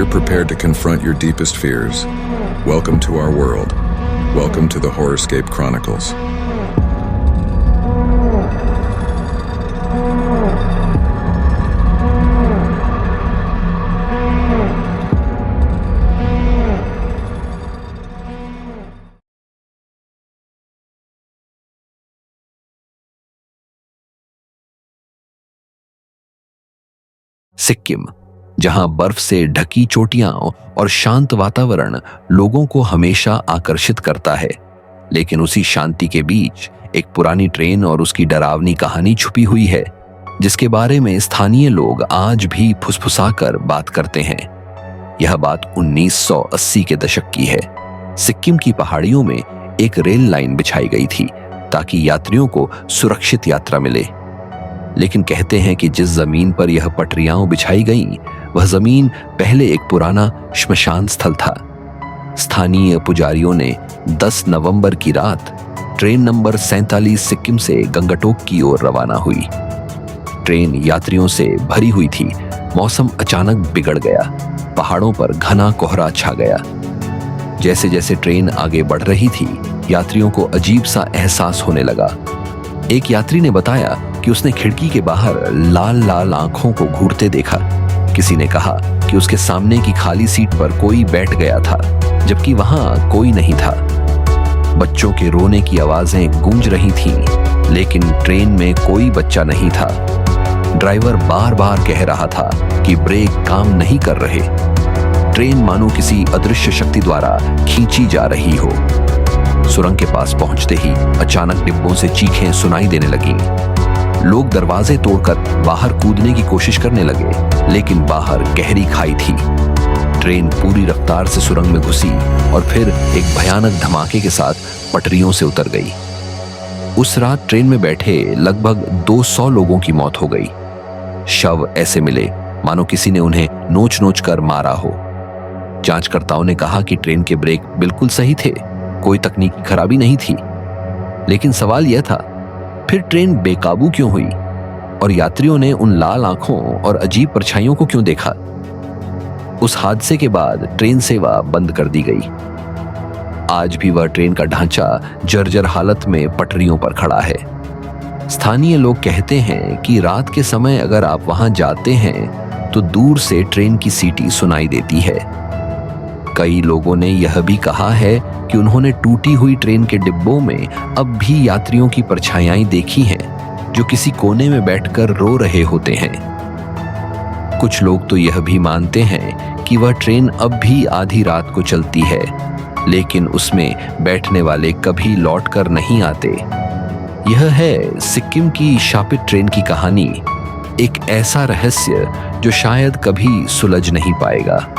prepared to confront your deepest fears, welcome to our world. Welcome to the Horrorscape Chronicles. Sikkim, जहां बर्फ से ढकी चोटियां और शांत वातावरण लोगों को हमेशा आकर्षित करता है, लेकिन उसी शांति के बीच एक पुरानी ट्रेन और उसकी डरावनी कहानी छुपी हुई है, जिसके बारे में स्थानीय लोग आज भी फुसफुसाकर बात करते हैं। यह बात 1980 के दशक की है। सिक्किम की पहाड़ियों में एक रेल लाइन बिछाई गई थी ताकि यात्रियों को सुरक्षित यात्रा मिले। लेकिन कहते हैं कि जिस जमीन पर यह पटरियां बिछाई गईं, वह जमीन पहले एक पुराना श्मशान स्थल था। स्थानीय पुजारियों ने 10 नवंबर की रात ट्रेन नंबर 47 सिक्किम से गंगटोक की ओर रवाना हुई। ट्रेन यात्रियों से भरी हुई थी। मौसम अचानक बिगड़ गया। पहाड़ों पर घना कोहरा छा गया। जैसे जैसे ट्रेन आगे बढ़ रही थी, यात्रियों को अजीब सा एहसास होने लगा। एक यात्री ने बताया कि उसने खिड़की के बाहर लाल लाल आंखों को घूरते देखा। किसी ने कहा कि उसके सामने की खाली सीट पर कोई बैठ गया था, जबकि वहां कोई नहीं था। बच्चों के रोने की आवाजें गूंज रही थीं, लेकिन ट्रेन में कोई बच्चा नहीं था। ड्राइवर बार बार कह रहा था कि ब्रेक काम नहीं कर रहे। ट्रेन मानो किसी अदृश्य शक्ति द्वारा खींची जा रही हो। सुरंग के पास पहुंचते ही अचानक डिब्बों से चीखें सुनाई देने लगीं। लोग दरवाजे तोड़कर बाहर कूदने की कोशिश करने लगे, लेकिन बाहर गहरी खाई थी। ट्रेन पूरी रफ्तार से सुरंग में घुसी और फिर एक भयानक धमाके के साथ पटरियों से उतर गई। उस रात ट्रेन में बैठे लगभग 200 लोगों की मौत हो गई। शव ऐसे मिले मानो किसी ने उन्हें नोच नोच कर मारा हो। जांचकर्ताओं ने कहा कि ट्रेन के ब्रेक बिल्कुल सही थे, कोई तकनीकी खराबी नहीं थी। लेकिन सवाल यह था, फिर ट्रेन बेकाबू क्यों हुई और यात्रियों ने उन लाल आंखों और अजीब परछाइयों को क्यों देखा? उस हादसे के बाद ट्रेन सेवा बंद कर दी गई। आज भी वह ट्रेन का ढांचा जर्जर हालत में पटरियों पर खड़ा है। स्थानीय लोग कहते हैं कि रात के समय अगर आप वहां जाते हैं तो दूर से ट्रेन की सीटी सुनाई देती है। कई लोगों ने यह भी कहा है कि उन्होंने टूटी हुई ट्रेन के डिब्बों में अब भी यात्रियों की परछाइयां देखी हैं, जो किसी कोने में बैठकर रो रहे होते हैं। कुछ लोग तो यह भी मानते हैं कि वह ट्रेन अब भी आधी रात को चलती है, लेकिन उसमें बैठने वाले कभी लौटकर नहीं आते। यह है सिक्किम की शापित ट्रेन की कहानी, एक ऐसा रहस्य जो शायद कभी सुलझ नहीं पाएगा।